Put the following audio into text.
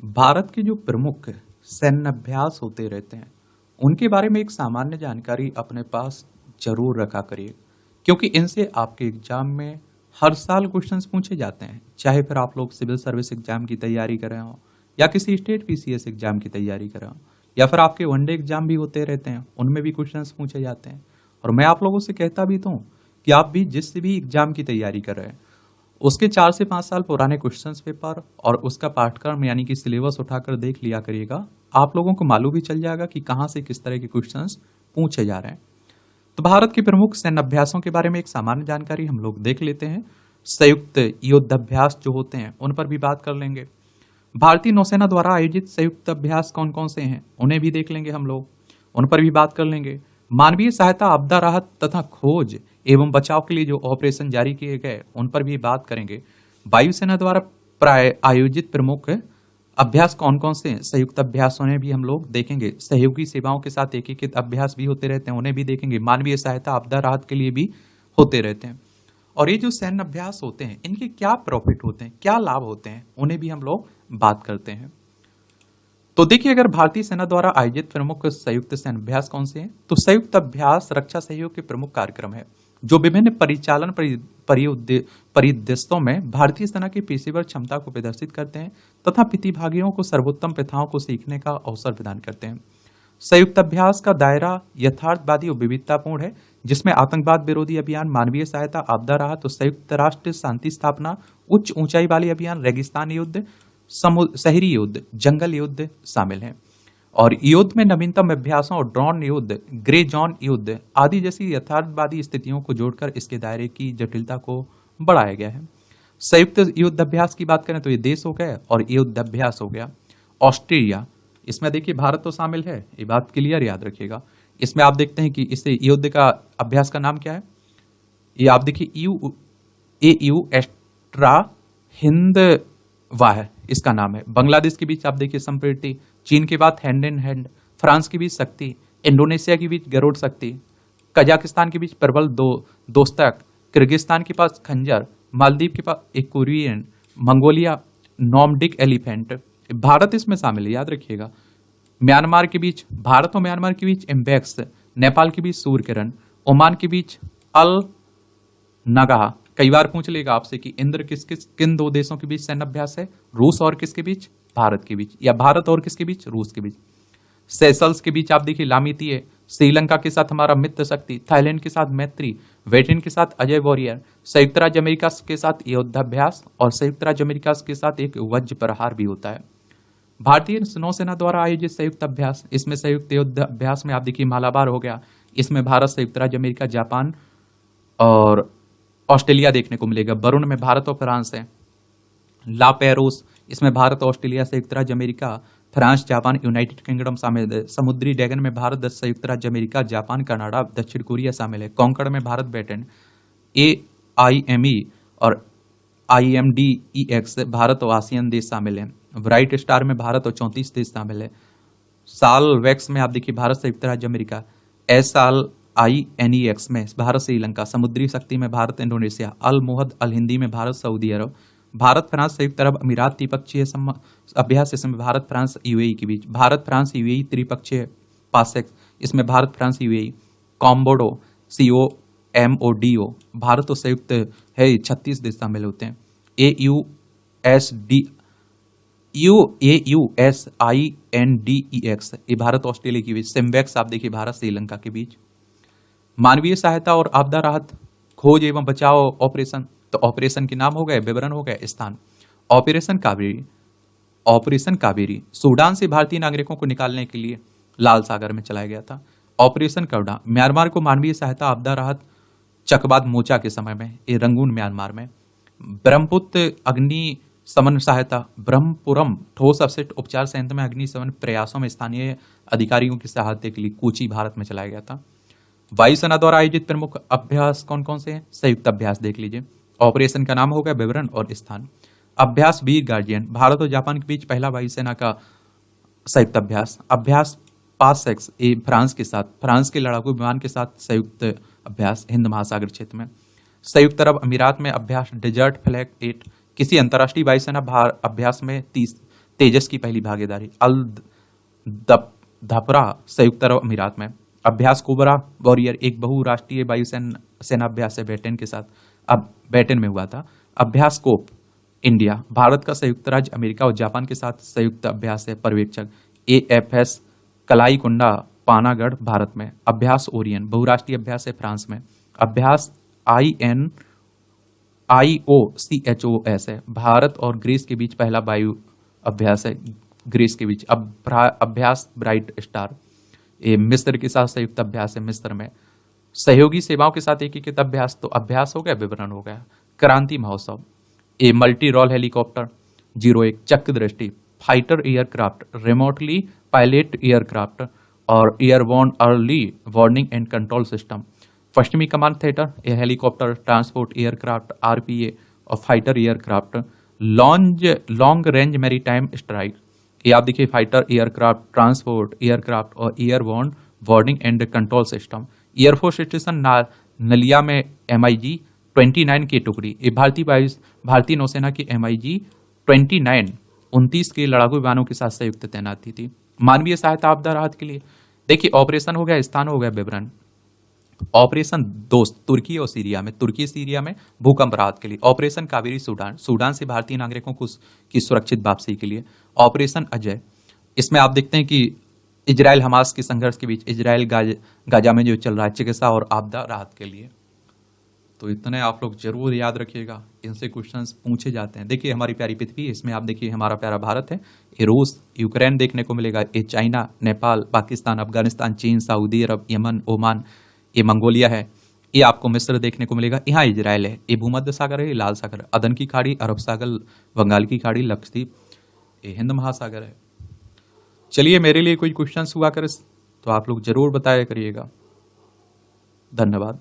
भारत के जो प्रमुख सैन्य अभ्यास होते रहते हैं उनके बारे में एक सामान्य जानकारी अपने पास जरूर रखा करिए, क्योंकि इनसे आपके एग्जाम में हर साल क्वेश्चंस पूछे जाते हैं। चाहे फिर आप लोग सिविल सर्विस एग्जाम की तैयारी कर रहे हो या किसी स्टेट पीसीएस एग्जाम की तैयारी कर रहे हो या फिर आपके वनडे एग्जाम भी होते रहते हैं, उनमें भी क्वेश्चंस पूछे जाते हैं। और मैं आप लोगों से कहता भी तो हूँ कि आप भी जिस भी एग्जाम की तैयारी कर रहे हैं उसके 4 से 5 साल पुराने क्वेश्चंस पेपर और उसका पाठ्यक्रम यानी कि सिलेबस उठाकर देख लिया करिएगा। आप लोगों को मालूम भी चल जाएगा कि कहाँ से किस तरह के क्वेश्चंस पूछे जा रहे हैं। तो भारत के प्रमुख सैन्य अभ्यासों के बारे में एक सामान्य जानकारी हम लोग देख लेते हैं। संयुक्त युद्धाभ्यास जो होते हैं उन पर भी बात कर लेंगे। भारतीय नौसेना द्वारा आयोजित संयुक्त अभ्यास कौन कौन से हैं उन्हें भी देख लेंगे हम लोग, उन पर भी बात कर लेंगे। मानवीय सहायता, आपदा राहत तथा खोज एवं बचाव के लिए जो ऑपरेशन जारी किए गए उन पर भी बात करेंगे। वायुसेना द्वारा प्राय आयोजित प्रमुख अभ्यास कौन कौन से हैं, संयुक्त अभ्यासों ने भी हम लोग देखेंगे। सहयोगी सेवाओं के साथ एकीकृत अभ्यास भी होते रहते हैं, उन्हें भी देखेंगे। मानवीय सहायता, आपदा राहत के लिए भी होते रहते हैं। और ये जो सैन्य अभ्यास होते हैं इनके क्या प्रॉफिट होते हैं, क्या लाभ होते हैं, उन्हें भी हम लोग बात करते हैं। तो देखिए, अगर भारतीय सेना द्वारा आयोजित प्रमुख संयुक्त सैन्य अभ्यास कौन से हैं, तो संयुक्त अभ्यास रक्षा सहयोग के प्रमुख कार्यक्रम है जो विभिन्न परिचालन परिदृश्यों में भारतीय सेना की पेशेवर क्षमता को प्रदर्शित करते हैं तथा प्रतिभागियों को सर्वोत्तम प्रथाओं को सीखने का अवसर प्रदान करते हैं। संयुक्त अभ्यास का दायरा यथार्थवादी और विविधतापूर्ण है, जिसमें आतंकवाद विरोधी अभियान, मानवीय सहायता, आपदा राहत, संयुक्त राष्ट्र शांति स्थापना, उच्च ऊंचाई वाले अभियान, रेगिस्तान युद्ध, शहरी युद्ध, जंगल युद्ध शामिल हैं। और युद्ध में नवीनतम अभ्यासों और ड्रोन युद्ध, ग्रे जोन युद्ध आदि जैसी यथार्थवादी स्थितियों को जोड़कर इसके दायरे की जटिलता को बढ़ाया गया है। संयुक्त युद्ध अभ्यास की बात करें तो ये देश हो गया और युद्ध अभ्यास हो गया। ऑस्ट्रेलिया, इसमें देखिए भारत तो शामिल है, ये बात क्लियर याद रखिएगा। इसमें आप देखते हैं कि इस युद्ध का अभ्यास का नाम क्या है, ये आप देखिए यू एस्ट्रा हिंद वाह इसका नाम है। बांग्लादेश के बीच आप देखिए संप्रीति, चीन के बाद हैंड इन हैंड, फ्रांस के बीच शक्ति, इंडोनेशिया के बीच गरुड़ शक्ति, कजाकिस्तान के बीच प्रबल दोस्तक, किर्गिस्तान के पास खंजर, मालदीव के पास एक Korean, Mongolia Nordic elephant. Bharat इसमें शामिल है, याद रखिएगा। म्यांमार के बीच, भारत और म्यांमार के बीच एम्बेक्स, नेपाल के बीच सूर्य किरण, ओमान के बीच अल नगाह। कई बार पूछ लेगा आपसे कि इंद्र किन दो देशों के बीच सैन्य अभ्यास है, रूस और किसके बीच, भारत के बीच, या भारत और किसके बीच, रूस के बीच। सेशल्स के बीच आप देखिए लामितीय, श्रीलंका के साथ हमारा मित्र शक्ति, थाईलैंड के साथ मैत्री, वेटिन के साथ अजय वॉरियर, संयुक्त राज्य अमेरिका के साथ युद्धाभ्यास और संयुक्त राज्य अमेरिका के साथ एक वज्र प्रहार भी होता है। भारतीय नौसेना द्वारा आयोजित संयुक्त अभ्यास, इसमें संयुक्त युद्ध अभ्यास में आप देखिए मालाबार हो गया, इसमें भारत, संयुक्त राज्य अमेरिका, जापान और ऑस्ट्रेलिया देखने को मिलेगा। वरुण में भारत और फ्रांस है। ला पेरोस, इसमें भारत, ऑस्ट्रेलिया, संयुक्त राज्य America, France, Japan, United kingdom शामिल है। समुद्री ड्रैगन में भारत, संयुक्त राज्य अमेरिका, जापान, कनाडा, दक्षिण कोरिया शामिल है। कॉन्कड़ में भारत, ब्रिटेन, AIME और IMDEX भारत और आसियान देश शामिल हैं। ब्राइट स्टार में भारत और 34 देश शामिल है। साल वैक्स में आप देखिए भारत, संयुक्त राज्य अमेरिका, SALINEX में भारत, श्रीलंका, समुद्री शक्ति में भारत, इंडोनेशिया, अल मुहद अल हिंदी में भारत, सऊदी अरब, भारत, फ्रांस, संयुक्त अरब अमीरात त्रिपक्षीय अभ्यास, इसमें भारत, फ्रांस, UAE के बीच, भारत, फ्रांस, UAE त्रिपक्षीय पासेक्स, इसमें Bharat, France, UAE, कॉम्बोडो, COMODO Bharat और संयुक्त है, 36 देश शामिल होते हैं। AUSINDEX ये भारत, ऑस्ट्रेलिया के बीच। सिम्बेक्स आप देखिए भारत, श्रीलंका के बीच। मानवीय सहायता और आपदा राहत, खोज एवं बचाव ऑपरेशन, तो ऑपरेशन के नाम हो गए, विवरण हो गए, स्थान। ऑपरेशन कावेरी सूडान से भारतीय नागरिकों को निकालने के लिए लाल सागर में चलाया गया था। ऑपरेशन करडा, म्यांमार को मानवीय सहायता, आपदा राहत चकबाद मोचा के समय में, ये रंगून म्यांमार में। ब्रह्मपुत्र अग्नि शमन सहायता, ब्रह्मपुरम ठोस अपशिष्ट उपचार संयंत्र में अग्निशमन प्रयासों में स्थानीय अधिकारियों की सहायता के लिए कोची, भारत में चलाया गया था। वायुसेना द्वारा आयोजित प्रमुख अभ्यास कौन कौन से हैं, संयुक्त अभ्यास देख लीजिए। ऑपरेशन का नाम हो गया, विवरण और स्थान। अभ्यास वीर गार्जियन, भारत और जापान के बीच पहला वायुसेना का संयुक्त अभ्यास। अभ्यास पासेक्स, ये फ्रांस के साथ, फ्रांस के लड़ाकू विमान के साथ संयुक्त अभ्यास हिंद महासागर क्षेत्र में। संयुक्त अरब अमीरात में अभ्यास डेजर्ट फ्लैग 8, किसी अंतर्राष्ट्रीय वायुसेना अभ्यास में तेजस की पहली भागीदारी अल धपरा संयुक्त अरब अमीरात में। अभ्यास कोबरा वॉरियर एक बहुराष्ट्रीय सेना अभ्यास है ब्रिटेन के साथ, अब ब्रिटेन में हुआ था। अभ्यास कोप इंडिया भारत का संयुक्त राज्य अमेरिका और जापान के साथ संयुक्त अभ्यास है पर्यवेक्षक। AFS कलाई कुंडा पानागढ़ भारत में। अभ्यास ओरियन बहुराष्ट्रीय अभ्यास है फ्रांस में। अभ्यास IOCHOS है भारत और ग्रीस के बीच पहला वायु अभ्यास है ग्रीस के बीच। अभ्यास ब्राइट स्टार ये मिस्र के साथ संयुक्त अभ्यास है मिस्र में। सहयोगी सेवाओं के साथ एकीकृत अभ्यास, तो अभ्यास हो गया, विवरण हो गया। क्रांति महोत्सव ए मल्टी रोल हेलीकॉप्टर 01 चक्र दृष्टि fighter aircraft remotely pilot aircraft और airborne early warning and control system. पश्चिमी command theatre A helicopter transport aircraft RPA और fighter aircraft. Long range maritime strike ये आप देखिए फाइटर एयरक्राफ्ट ट्रांसपोर्ट एयरक्राफ्ट और airborne warning and control system. Air force station Naliya में MiG 29 की टुकड़ी ये भारतीय नौसेना की MiG 29 के लड़ाकू विमानों के साथ संयुक्त तैनाती थी। मानवीय सहायता आपदा राहत के लिए देखिए ऑपरेशन हो गया, स्थान हो गया, विवरण। ऑपरेशन दोस्त तुर्की और सीरिया में भूकंप राहत के लिए। ऑपरेशन कावेरी सूडान से भारतीय नागरिकों को की सुरक्षित वापसी के लिए। ऑपरेशन अजय इसमें आप देखते हैं कि इजराइल हमास के संघर्ष के बीच इजराइल गाजा में जो चल रहा है चिकित्सा और आपदा राहत के लिए। तो इतने आप लोग जरूर याद रखिएगा, इनसे क्वेश्चंस पूछे जाते हैं। देखिए हमारी प्यारी पृथ्वी, इसमें आप देखिए हमारा प्यारा भारत है, ये रूस यूक्रेन देखने को मिलेगा, ये चाइना नेपाल पाकिस्तान अफगानिस्तान चीन सऊदी अरब यमन ओमान, ये मंगोलिया है, ये आपको मिस्र देखने को मिलेगा, यहाँ इजराइल है, ये भूमध्य सागर है, ये लाल सागर, अदन की खाड़ी, अरब सागर, बंगाल की खाड़ी, लक्षद्वीप, ये हिंद महासागर है। चलिए मेरे लिए कोई क्वेश्चंस हुआ करे तो आप लोग जरूर बताया करिएगा। धन्यवाद।